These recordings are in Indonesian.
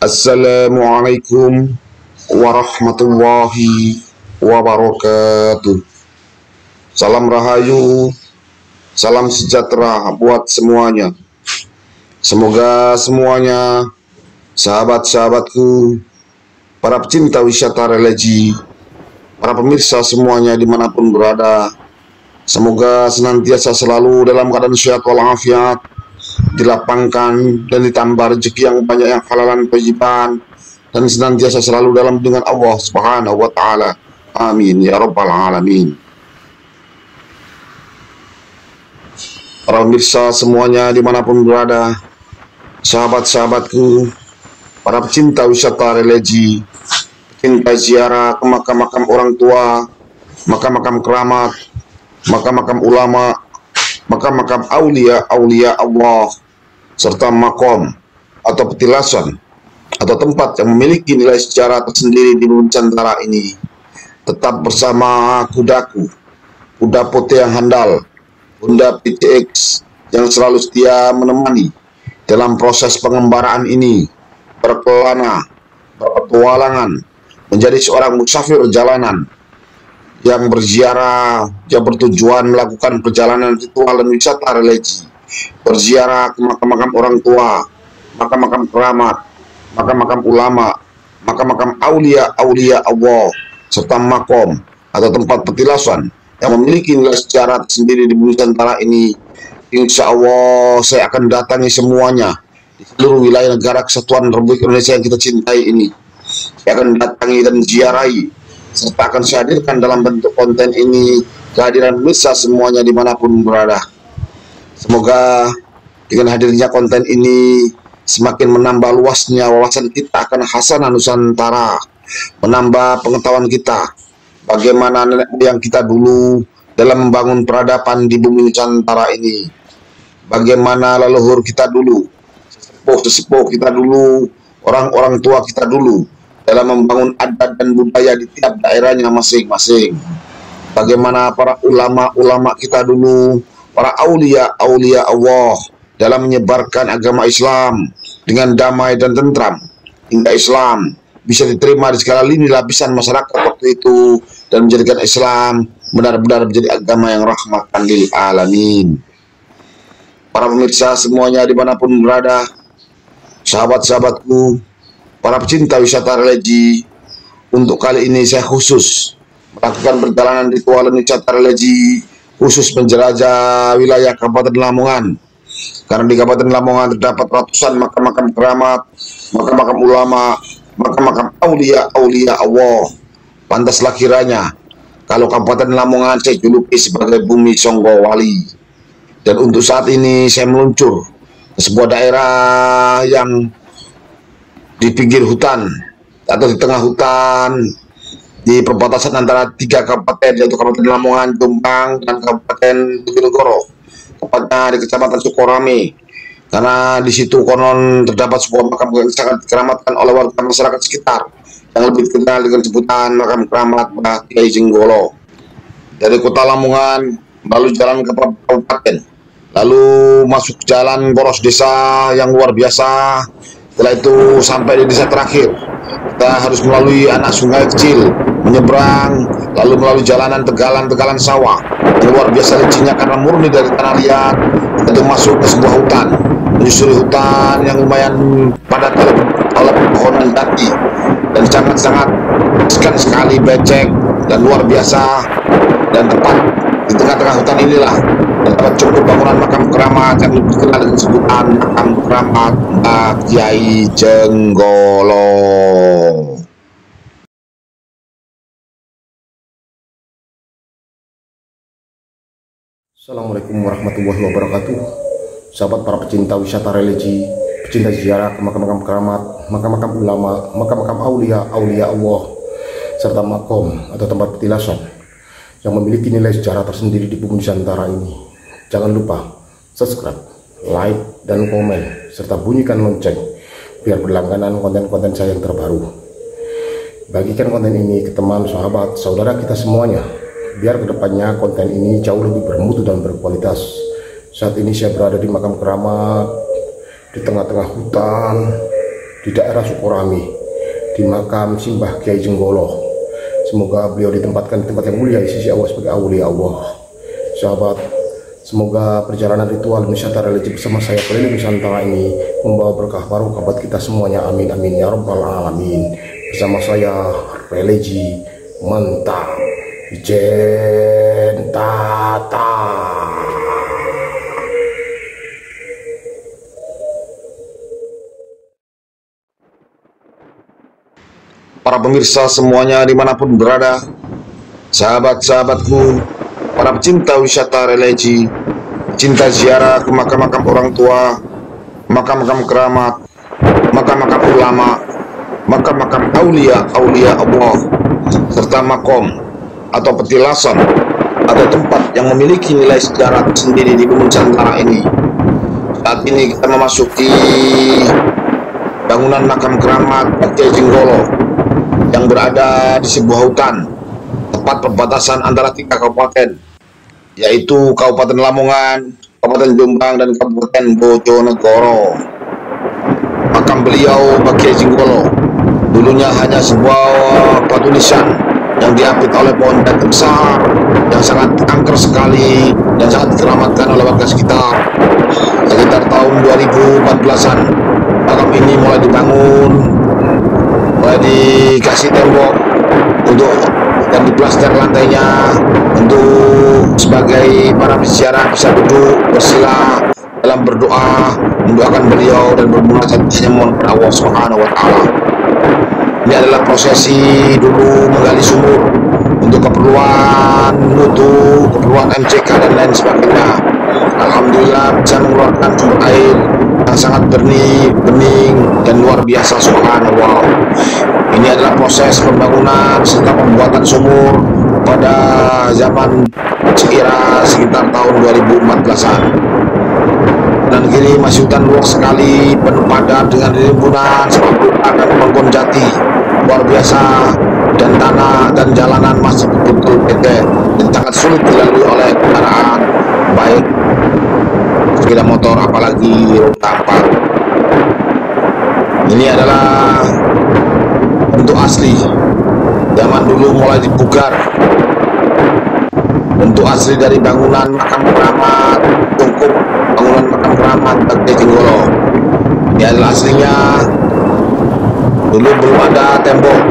Assalamualaikum warahmatullahi wabarakatuh. Salam rahayu, salam sejahtera buat semuanya. Semoga semuanya, sahabat-sahabatku, para pecinta wisata religi, para pemirsa semuanya dimanapun berada, semoga senantiasa selalu dalam keadaan sehat walafiat, dilapangkan dan ditambah rezeki yang banyak, yang halalan thayyiban, dan senantiasa selalu dalam lindungan Allah Subhanahu wa taala. Amin ya rabbal alamin. Para pemirsa semuanya dimanapun berada, sahabat-sahabatku, para pecinta wisata religi, pecinta ziarah ke makam-makam orang tua, makam-makam keramat, makam-makam ulama, makam-makam aulia Allah, serta makom atau petilasan atau tempat yang memiliki nilai sejarah tersendiri di bumi Nusantara ini. Tetap bersama kudaku, kuda putih yang handal, Honda PTX yang selalu setia menemani dalam proses pengembaraan ini, berkelana, berpetualangan, menjadi seorang musafir jalanan yang berziarah, yang bertujuan melakukan perjalanan ritual dan wisata religi, berziarah ke makam-makam orang tua, makam-makam keramat, makam-makam ulama, makam-makam aulia Allah, serta makom atau tempat petilasan yang memiliki nilai sejarah sendiri di bumi Nusantara ini. Insya Allah saya akan datangi semuanya di seluruh wilayah negara kesatuan Republik Indonesia yang kita cintai ini. Saya akan datangi dan ziarahi, serta akan saya hadirkan dalam bentuk konten ini kehadiran pemirsa semuanya dimanapun berada. Semoga dengan hadirnya konten ini semakin menambah luasnya wawasan kita akan khasanah Nusantara, menambah pengetahuan kita bagaimana nenek moyang kita dulu dalam membangun peradaban di bumi Nusantara ini, bagaimana leluhur kita dulu, sesepuh kita dulu, orang-orang tua kita dulu dalam membangun adat dan budaya di tiap daerahnya masing-masing, bagaimana para ulama-ulama kita dulu, para aulia Allah dalam menyebarkan agama Islam dengan damai dan tentram hingga Islam bisa diterima di segala lini lapisan masyarakat waktu itu dan menjadikan Islam benar-benar menjadi agama yang rahmatan lil alamin. Para pemirsa semuanya dimanapun berada, sahabat-sahabatku, para pecinta wisata religi, untuk kali ini saya khusus melakukan perjalanan ritual dan wisata religi khusus menjelajah wilayah Kabupaten Lamongan. Karena di Kabupaten Lamongan terdapat ratusan makam-makam keramat, makam-makam ulama, makam-makam aulia Allah. Pantaslah kiranya kalau Kabupaten Lamongan saya juluki sebagai bumi Songgo Wali. Dan untuk saat ini saya meluncur ke sebuah daerah yang di pinggir hutan atau di tengah hutan, di perbatasan antara tiga kabupaten, yaitu Kabupaten Lamongan, Jombang, dan Kabupaten Bojonegoro, tepatnya di Kecamatan Sukorame. Karena di situ konon terdapat sebuah makam yang sangat dikeramatkan oleh warga masyarakat sekitar, yang lebih dikenal dengan sebutan makam keramat Mbah Kiai Jenggolo. Dari kota Lamongan lalu jalan ke kabupaten, lalu masuk jalan poros desa yang luar biasa. Setelah itu sampai di desa terakhir, kita harus melalui anak sungai kecil, menyeberang, lalu melalui jalanan tegalan sawah yang luar biasa licinnya karena murni dari tanah liat. Kita masuk ke sebuah hutan, menyusuri hutan yang lumayan padat oleh pepohonan jati dan sangat-sangat sekali becek dan luar biasa. Dan tepat di tengah-tengah hutan inilah terdapat cukup bangunan makam keramat yang lebih dikenal dengan sebutan makam keramat Mbah Kiai Jenggolo. Assalamualaikum warahmatullahi wabarakatuh. Sahabat para pecinta wisata religi, pecinta ziarah ke makam-makam keramat, makam-makam ulama, makam-makam aulia Allah, serta makom atau tempat petilasan yang memiliki nilai sejarah tersendiri di bumi Nusantara ini. Jangan lupa subscribe, like, dan komen, serta bunyikan lonceng biar berlangganan konten-konten saya yang terbaru. Bagikan konten ini ke teman, sahabat, saudara kita semuanya, biar kedepannya konten ini jauh lebih bermutu dan berkualitas. Saat ini saya berada di makam keramat di tengah-tengah hutan di daerah Sukorami, di makam Simbah Kiai Jenggolo. Semoga beliau ditempatkan di tempat yang mulia di sisi Allah sebagai aulia Allah. Sahabat, semoga perjalanan ritual wisata religi bersama saya keliling Nusantara ini membawa berkah barokah buat kita semuanya. Amin amin ya rabbal alamin. Bersama saya religi mantap Jentata. Para pemirsa semuanya dimanapun berada, sahabat-sahabatku, para pecinta wisata religi, pecinta ziarah ke makam-makam orang tua, makam-makam keramat, makam-makam ulama, makam-makam aulia Allah, serta makom atau petilasan atau tempat yang memiliki nilai sejarah sendiri di bumi Nusantara ini. Saat ini kita memasuki bangunan makam keramat Kiai Jenggolo yang berada di sebuah hutan tepat perbatasan antara 3 kabupaten, yaitu Kabupaten Lamongan, Kabupaten Jombang, dan Kabupaten Bojonegoro. Makam beliau Kiai Jenggolo dulunya hanya sebuah batu nisan yang diapit oleh pohon jati besar yang sangat angker sekali dan sangat dikeramatkan oleh warga sekitar. Sekitar tahun 2014-an makam ini mulai dibangun, mulai dikasih tembok dan diplaster lantainya untuk sebagai para peziarah bisa duduk bersila dalam berdoa, mendoakan beliau dan bermunajat hanya mohon kepada Allah Subhanahu wa taala. Ini adalah prosesi dulu menggali sumur untuk keperluan mutu, keperluan MCK dan lain sebagainya. Alhamdulillah bisa mengeluarkan sumber air yang sangat bening dan luar biasa, subhanallah. Ini adalah proses pembangunan serta pembuatan sumur pada zaman sekira sekitar tahun 2014-an. Dan kini masih hutan luas sekali, penuh padat dengan rimbunan semak belukar dan pohon jati luar biasa, dan tanah dan jalanan masih betul-betul pendek dan sangat sulit dilalui oleh kendaraan baik sepeda motor apalagi roda 4. Ini adalah bentuk asli zaman dulu mulai dipugar, bentuk asli dari bangunan makam keramat Tungkup, bangunan makam keramat Kiai Jenggolo. Ini adalah aslinya. Dulu belum ada tembok,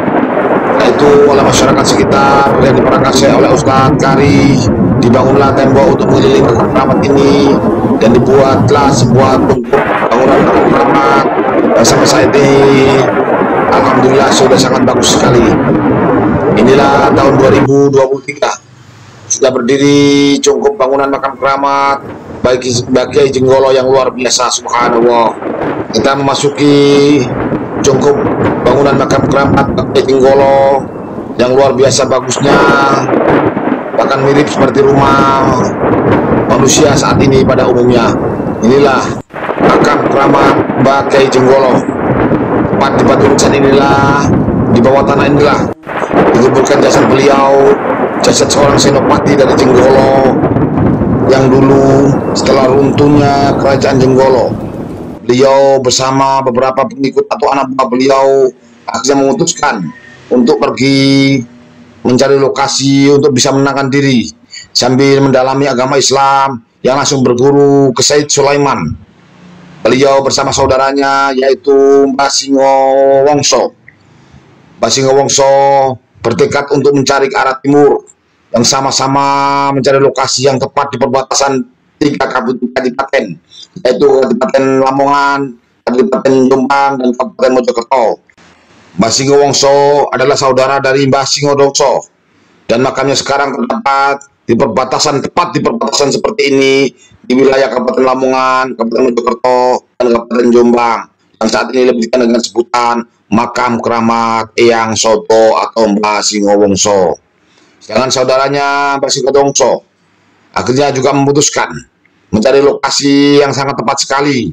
yaitu oleh masyarakat sekitar yang diperakasai oleh Ustadz Kari, dibangunlah tembok untuk mengelilingi makam keramat ini dan dibuatlah sebuah tungkup bangunan makam keramat yang sampai saat ini alhamdulillah sudah sangat bagus sekali. Inilah tahun 2023 sudah berdiri cungkup bangunan makam keramat bagi Kiai Jenggolo yang luar biasa, subhanallah. Kita memasuki cungkup bangunan makam keramat Kiai Jenggolo yang luar biasa bagusnya, bahkan mirip seperti rumah manusia saat ini pada umumnya. Inilah makam keramat Mbah Kiai Jenggolo. Tepat di batu nisan inilah, di bawah tanah inilah dikuburkan jasad beliau, jasad seorang senopati dari Jenggolo yang dulu setelah runtuhnya kerajaan Jenggolo, beliau bersama beberapa pengikut atau anak buah beliau akhirnya memutuskan untuk pergi mencari lokasi untuk bisa menenangkan diri sambil mendalami agama Islam, yang langsung berguru ke Said Sulaiman. Beliau bersama saudaranya yaitu Mbah Singo Wongso. Mbah Singo Wongso bertekad untuk mencari ke arah timur, yang sama-sama mencari lokasi yang tepat di perbatasan 3 kabupaten, yaitu Kabupaten Lamongan, Kabupaten Jombang, dan Kabupaten Mojokerto. Mbah Singo Wongso adalah saudara dari Mbah Singo Dongso, dan makamnya sekarang terdapat di perbatasan, tepat di perbatasan seperti ini, di wilayah Kabupaten Lamongan, Kabupaten Mojokerto, dan Kabupaten Jombang, yang saat ini lebih dikenal dengan sebutan makam keramat Eyang Soto atau Mbah Singo Wongso. Sedangkan saudaranya Mbah Singo Dongso akhirnya juga memutuskan mencari lokasi yang sangat tepat sekali.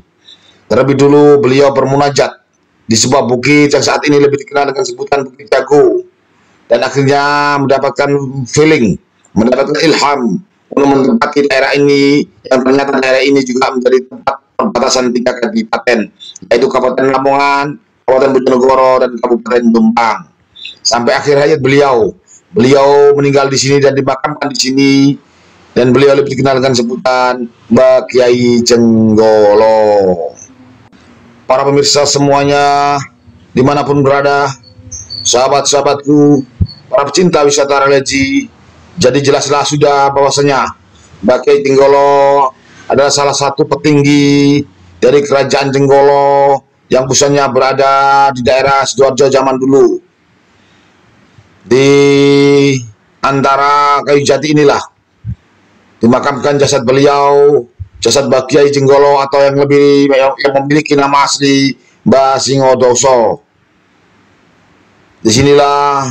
Terlebih dulu beliau bermunajat di sebuah bukit yang saat ini lebih dikenal dengan sebutan Bukit Jago, dan akhirnya mendapatkan feeling, mendapatkan ilham untuk menempati daerah ini, yang ternyata daerah ini juga menjadi tempat perbatasan 3 kabupaten, yaitu Kabupaten Lamongan, Kabupaten Bojonegoro dan Kabupaten Jombang. Sampai akhir hayat beliau. Beliau meninggal di sini dan dimakamkan di sini, dan beliau lebih dikenal dengan sebutan Mbah Kiai Jenggolo. Para pemirsa semuanya dimanapun berada, sahabat-sahabatku, para pecinta wisata religi, jadi jelaslah sudah bahwasanya Mbah Kiai Jenggolo adalah salah satu petinggi dari kerajaan Jenggolo yang pusatnya berada di daerah Sidoarjo zaman dulu. Di antara kayu jati inilah dimakamkan jasad beliau, jasad Mbah Kiai Jenggolo, atau yang memiliki nama asli Mbah Singodoso. Disinilah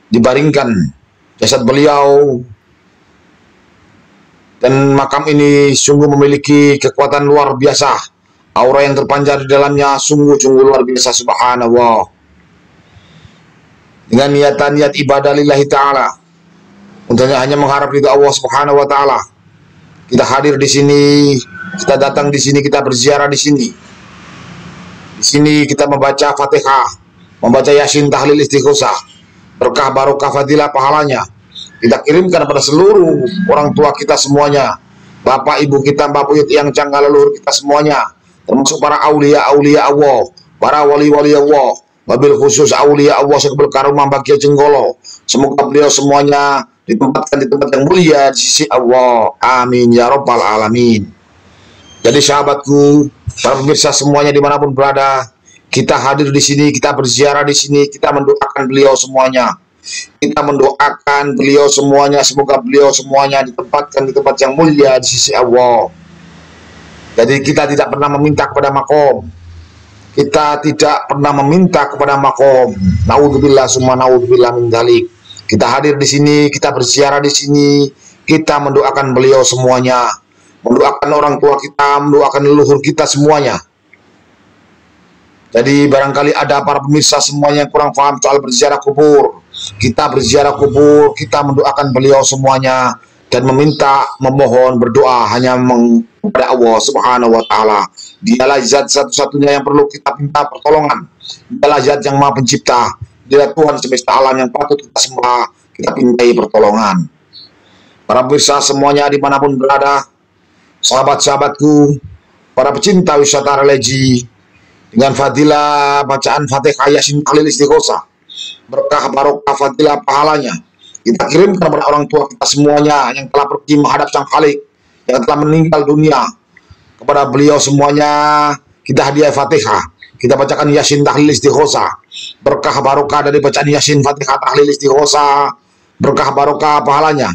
dibaringkan jasad beliau, dan makam ini sungguh memiliki kekuatan luar biasa. Aura yang terpancar di dalamnya sungguh-sungguh luar biasa, subhanallah. Dengan niat ibadah lillahi ta'ala, untuk hanya mengharap ridha Allah subhanahu wa ta'ala, kita hadir di sini, kita datang di sini, kita berziarah di sini. Di sini kita membaca Fatihah, membaca Yasin, tahlil, istighosah, berkah barokah fadilah pahalanya kita kirimkan kepada seluruh orang tua kita semuanya, bapak ibu kita, mbak buyut yang canggah, leluhur kita semuanya, termasuk para aulia-aulia Allah, para wali-wali Allah, wabil khusus aulia Allah sekebel karomah Mbah Kiai Jenggolo. Semoga beliau semuanya ditempatkan di tempat yang mulia di sisi Allah. Amin ya rabbal alamin. Jadi sahabatku, para pemirsa semuanya dimanapun berada, kita hadir di sini, kita berziarah di sini, kita mendoakan beliau semuanya. Kita mendoakan beliau semuanya, semoga beliau semuanya ditempatkan di tempat yang mulia di sisi Allah. Jadi kita tidak pernah meminta kepada makom. Kita tidak pernah meminta kepada makom. Naudzubillah summa naudzubillah min dzalik. Kita hadir di sini, kita berziarah di sini, kita mendoakan beliau semuanya, mendoakan orang tua kita, mendoakan leluhur kita semuanya. Jadi barangkali ada para pemirsa semuanya yang kurang paham soal berziarah kubur. Kita berziarah kubur, kita mendoakan beliau semuanya, dan meminta, memohon, berdoa hanya kepada Allah subhanahu wa ta'ala. Dialah zat satu-satunya yang perlu kita minta pertolongan. Dialah zat yang maha pencipta. Dialah Tuhan semesta alam yang patut kita sembah, kita pintai pertolongan. Para pemirsa semuanya dimanapun berada, sahabat-sahabatku, para pecinta wisata religi, dengan fadilah bacaan Fatihah, Yasin, tahlil, istighosah, berkah barokah fadilah pahalanya kita kirimkan kepada orang tua kita semuanya yang telah pergi menghadap Sang Khalik, yang telah meninggal dunia. Kepada beliau semuanya kita hadiah Fatihah, kita bacakan Yasin, tahlil, istighosah, berkah barokah dari bacaan Yasin, Fatihah, tahlil, istighosah, berkah barokah pahalanya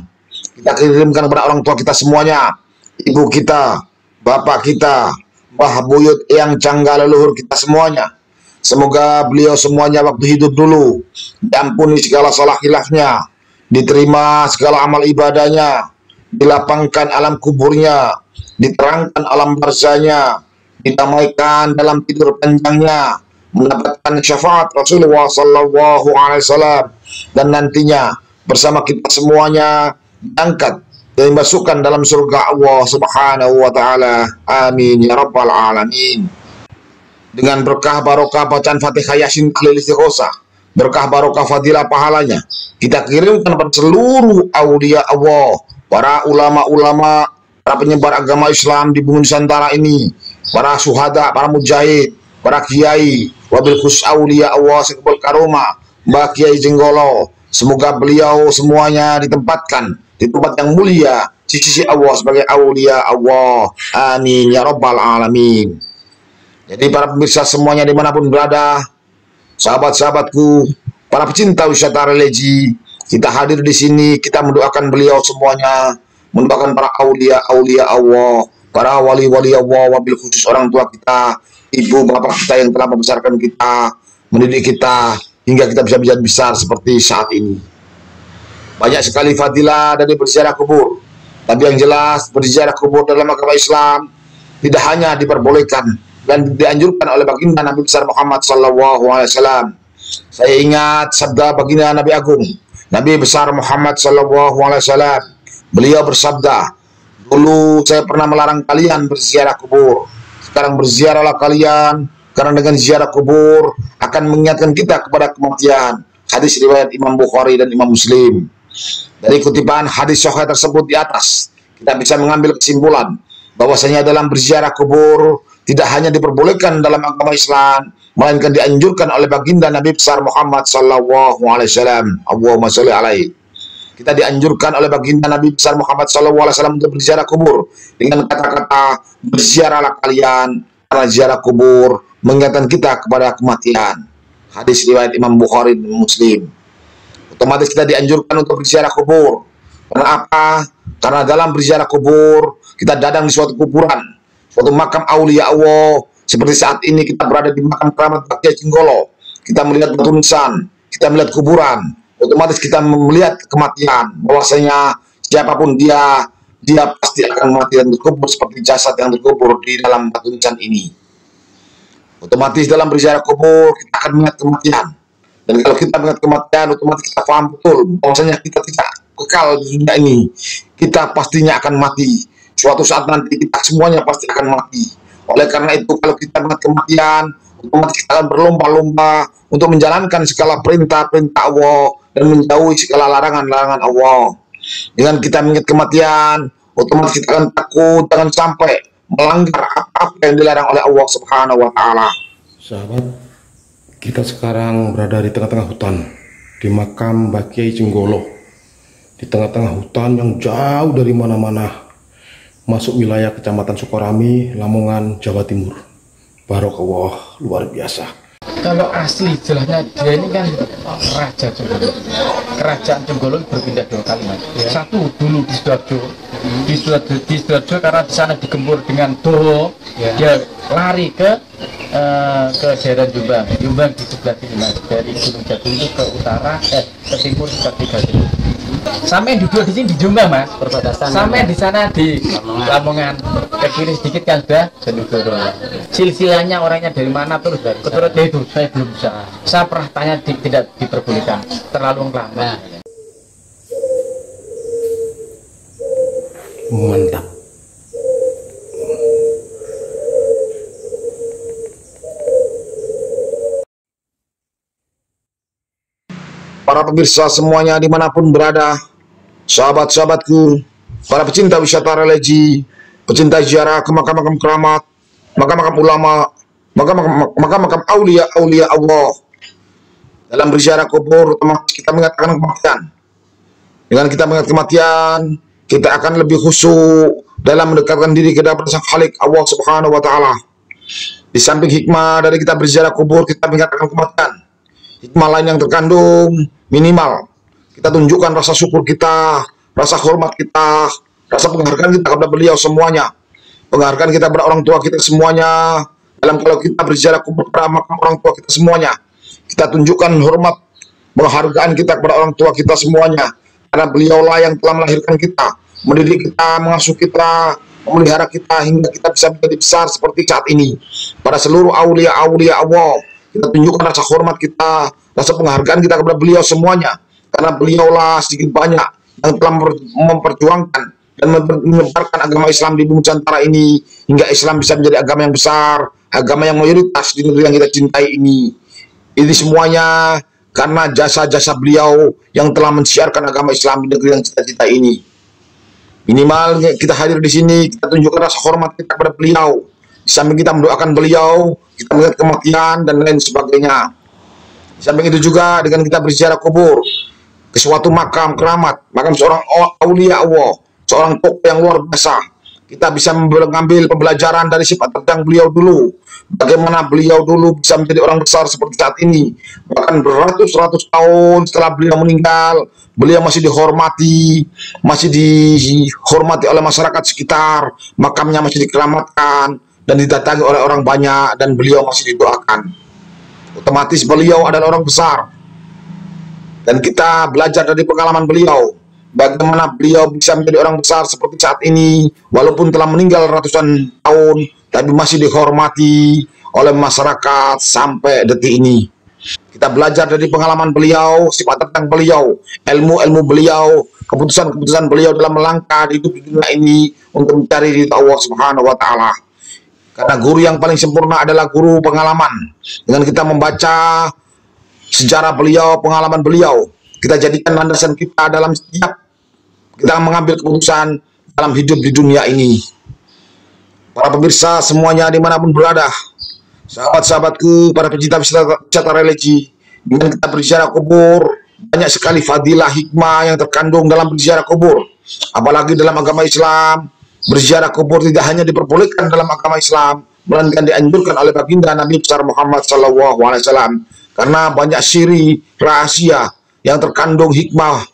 kita kirimkan kepada orang tua kita semuanya, ibu kita, bapak kita, mbah buyut yang canggah, leluhur kita semuanya. Semoga beliau semuanya waktu hidup dulu diampuni segala salah khilafnya, diterima segala amal ibadahnya, dilapangkan alam kuburnya, diterangkan alam barzahnya, didamaikan dalam tidur panjangnya, mendapatkan syafaat Rasulullah Sallallahu Alaihi Wasallam, dan nantinya bersama kita semuanya diangkat dan dimasukkan dalam surga Allah Subhanahu wa Ta'ala. Amin ya rabbal alamin. Dengan berkah barokah bacaan Fatihah, Yasin, tahlil, istighosah, berkah barokah fadilah pahalanya kita kirimkan kepada seluruh aulia Allah, para ulama-ulama, para penyebar agama Islam di bumi Nusantara ini, para syuhada, para mujahid, para kiai, wabil khusus aulia Allah sekebal karomah Mbah Kiai Jenggolo. Semoga beliau semuanya ditempatkan di tempat yang mulia di sisi Allah sebagai aulia Allah. Amin ya rabbal alamin. Jadi para pemirsa semuanya dimanapun berada, sahabat-sahabatku, para pecinta wisata religi, kita hadir di sini, kita mendoakan beliau semuanya, mendoakan para aulia-aulia Allah, para wali-wali Allah, wabil khusus orang tua kita, ibu bapak kita yang telah membesarkan kita, mendidik kita, hingga kita bisa menjadi besar seperti saat ini. Banyak sekali fadilah dari berziarah kubur, tapi yang jelas berziarah kubur dalam agama Islam tidak hanya diperbolehkan dan dianjurkan oleh baginda Nabi besar Muhammad Sallallahu Alaihi Wasallam. Saya ingat sabda baginda Nabi Agung, Nabi besar Muhammad Sallallahu Alaihi Wasallam. Beliau bersabda, dulu saya pernah melarang kalian berziarah kubur, sekarang berziarahlah kalian ke karena dengan ziarah kubur akan mengingatkan kita kepada kematian. Hadis riwayat Imam Bukhari dan Imam Muslim. Dari kutipan hadis sahih tersebut di atas, kita bisa mengambil kesimpulan bahwasanya dalam berziarah kubur tidak hanya diperbolehkan dalam agama Islam, melainkan dianjurkan oleh baginda Nabi besar Muhammad sallallahu alaihi wasallam. Allahumma sholli alaihi. Kita dianjurkan oleh baginda Nabi besar Muhammad sallallahu alaihi wasallam untuk berziarah kubur dengan kata-kata, berziarahlah kalian, karena ziarah kubur mengingatkan kita kepada kematian. Hadis riwayat Imam Bukhari dan Muslim. Otomatis kita dianjurkan untuk berziarah kubur. Karena apa? Karena dalam berziarah kubur kita datang di suatu kuburan, suatu makam aulia Allah. Seperti saat ini kita berada di makam keramat Bakya Jenggolo. Kita melihat batu nisan, kita melihat kuburan. Otomatis kita melihat kematian. Bahwasanya siapapun dia pasti akan mati dan terkubur seperti jasad yang terkubur di dalam batu nisan ini. Otomatis dalam berziarah kubur kita akan mengingat kematian. Dan kalau kita mengingat kematian, otomatis kita paham betul bahwasanya kita tidak kekal di dunia ini. Kita pastinya akan mati. Suatu saat nanti kita semuanya pasti akan mati. Oleh karena itu, kalau kita mengingat kematian, otomatis kita akan berlomba-lomba untuk menjalankan segala perintah-perintah Allah dan menjauhi segala larangan-larangan Allah. Dengan kita mengingat kematian, otomatis kita akan takut jangan sampai melanggar apa yang dilarang oleh Allah Subhanahu wa Ta'ala. Sahabat, kita sekarang berada di tengah-tengah hutan, di makam Mbah Kyai Jenggolo, di tengah-tengah hutan yang jauh dari mana-mana, masuk wilayah Kecamatan Sukorami, Lamongan, Jawa Timur. Barokallah, luar biasa. Kalau asli jelasnya dia ini kan Raja Jenggolo. Kerajaan Jenggolo berpindah 2 kali, Mas. Satu dulu di Sidoarjo karena di sana digempur dengan Doho, dia lari ke daerah Jombang. Jombang di sebelah sini, Mas. Dari Gunung Jagung itu ke utara, ke timur sekitar 3 km. Sampai duduk di sini di Jombang, Mas. Perbatasan. Sampai di sana di Lamongan. Ke kiri sedikit kan sudah Jenggolo. Silsilahnya orangnya dari mana terus keturut itu saya belum bisa. Saya pernah tanya tidak diperbolehkan. Terlalu lama. Mantap. Para pemirsa semuanya dimanapun berada, sahabat-sahabatku, para pecinta wisata religi, pecinta ziarah ke makam-makam keramat, makam-makam ulama, makam-makam aulia Allah. Dalam berziarah kubur, kita mengatakan kematian. Dengan kita mengingat kematian, kita akan lebih khusyuk dalam mendekatkan diri kepada Sang Khalik Allah Subhanahu wa Ta'ala. Di samping hikmah dari kita berziarah kubur, kita mengingatkan kematian. Hikmah lain yang terkandung, minimal kita tunjukkan rasa syukur kita, rasa hormat kita, rasa penghargaan kita kepada beliau semuanya. Penghargaan kita kepada orang tua kita semuanya. Dalam kalau kita berziarah kubur kepada makam orang tua kita semuanya, kita tunjukkan hormat, penghargaan kita kepada orang tua kita semuanya. Karena beliaulah yang telah melahirkan kita, mendidik kita, mengasuh kita, memelihara kita hingga kita bisa menjadi besar seperti saat ini. Pada seluruh aulia-aulia Allah, kita tunjukkan rasa hormat kita, rasa penghargaan kita kepada beliau semuanya. Karena beliaulah sedikit banyak yang telah memperjuangkan dan menyebarkan agama Islam di bumi Nusantara ini, hingga Islam bisa menjadi agama yang besar, agama yang mayoritas di negeri yang kita cintai ini. Ini semuanya karena jasa-jasa beliau yang telah mensiarkan agama Islam di negeri yang kita ini. Minimal kita hadir di sini, kita tunjukkan rasa hormat kita kepada beliau. Di samping kita mendoakan beliau, kita melihat kematian dan lain sebagainya. Di samping itu juga dengan kita berziarah kubur ke suatu makam keramat, makam seorang aulia Allah, seorang tokoh yang luar biasa. Kita bisa mengambil pembelajaran dari sifat tentang beliau dulu. Bagaimana beliau dulu bisa menjadi orang besar seperti saat ini. Bahkan beratus-ratus tahun setelah beliau meninggal, beliau masih dihormati oleh masyarakat sekitar. Makamnya masih dikeramatkan dan didatangi oleh orang banyak, dan beliau masih didoakan. Otomatis beliau adalah orang besar. Dan kita belajar dari pengalaman beliau, bagaimana beliau bisa menjadi orang besar seperti saat ini, walaupun telah meninggal ratusan tahun, tapi masih dihormati oleh masyarakat sampai detik ini. Kita belajar dari pengalaman beliau, sifat tentang beliau, ilmu-ilmu beliau, keputusan-keputusan beliau dalam melangkah di hidup di dunia ini untuk mencari ridha Allah Subhanahu wa Ta'ala. Karena guru yang paling sempurna adalah guru pengalaman. Dengan kita membaca sejarah beliau, pengalaman beliau, kita jadikan landasan kita dalam setiap kita mengambil keputusan dalam hidup di dunia ini. Para pemirsa semuanya dimanapun berada, sahabat-sahabatku, para pecinta wisata religi, dengan kita berziarah kubur, banyak sekali fadilah hikmah yang terkandung dalam berziarah kubur. Apalagi dalam agama Islam, berziarah kubur tidak hanya diperbolehkan dalam agama Islam, melainkan dianjurkan oleh baginda Nabi besar Muhammad SAW. Karena banyak siri rahasia yang terkandung hikmah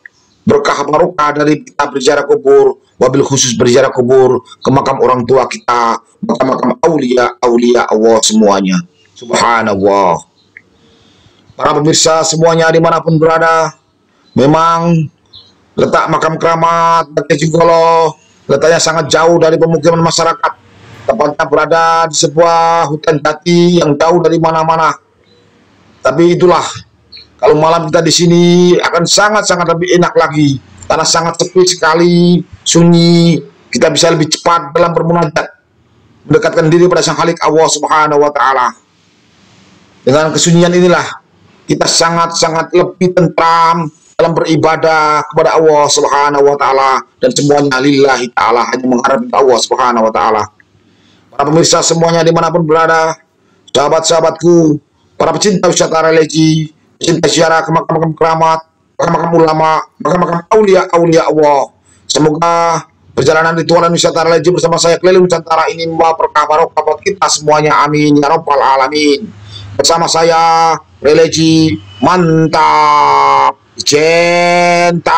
berkah barokah dari kita berziarah kubur, wabil khusus berziarah kubur ke makam orang tua kita, makam-makam aulia Allah semuanya. Subhanallah. Para pemirsa semuanya dimanapun berada, memang letak makam keramat Baki Jenggolo letaknya sangat jauh dari pemukiman masyarakat. Tepatnya berada di sebuah hutan jati yang jauh dari mana-mana. Tapi itulah, kalau malam kita di sini akan sangat-sangat lebih enak lagi, karena sangat sepi sekali, sunyi. Kita bisa lebih cepat dalam bermunajat, mendekatkan diri pada Sang Khalik Allah Subhanahu wa Ta'ala. Dengan kesunyian inilah kita sangat-sangat lebih tentram dalam beribadah kepada Allah Subhanahu wa Ta'ala, dan semuanya lillahi ta'ala, hanya mengharap Allah Subhanahu wa Ta'ala. Para pemirsa semuanya dimanapun berada, sahabat-sahabatku, para pecinta wisata religi, pecinta ziarah ke makam-makam keramat, makam-makam ulama, makam-makam aulia Allah. Semoga perjalanan ritual dan wisata religi bersama saya keliling Nusantara ini membawa berkah barokah buat kita semuanya. Amin ya rabbal alamin. Bersama saya religi mantap, centata.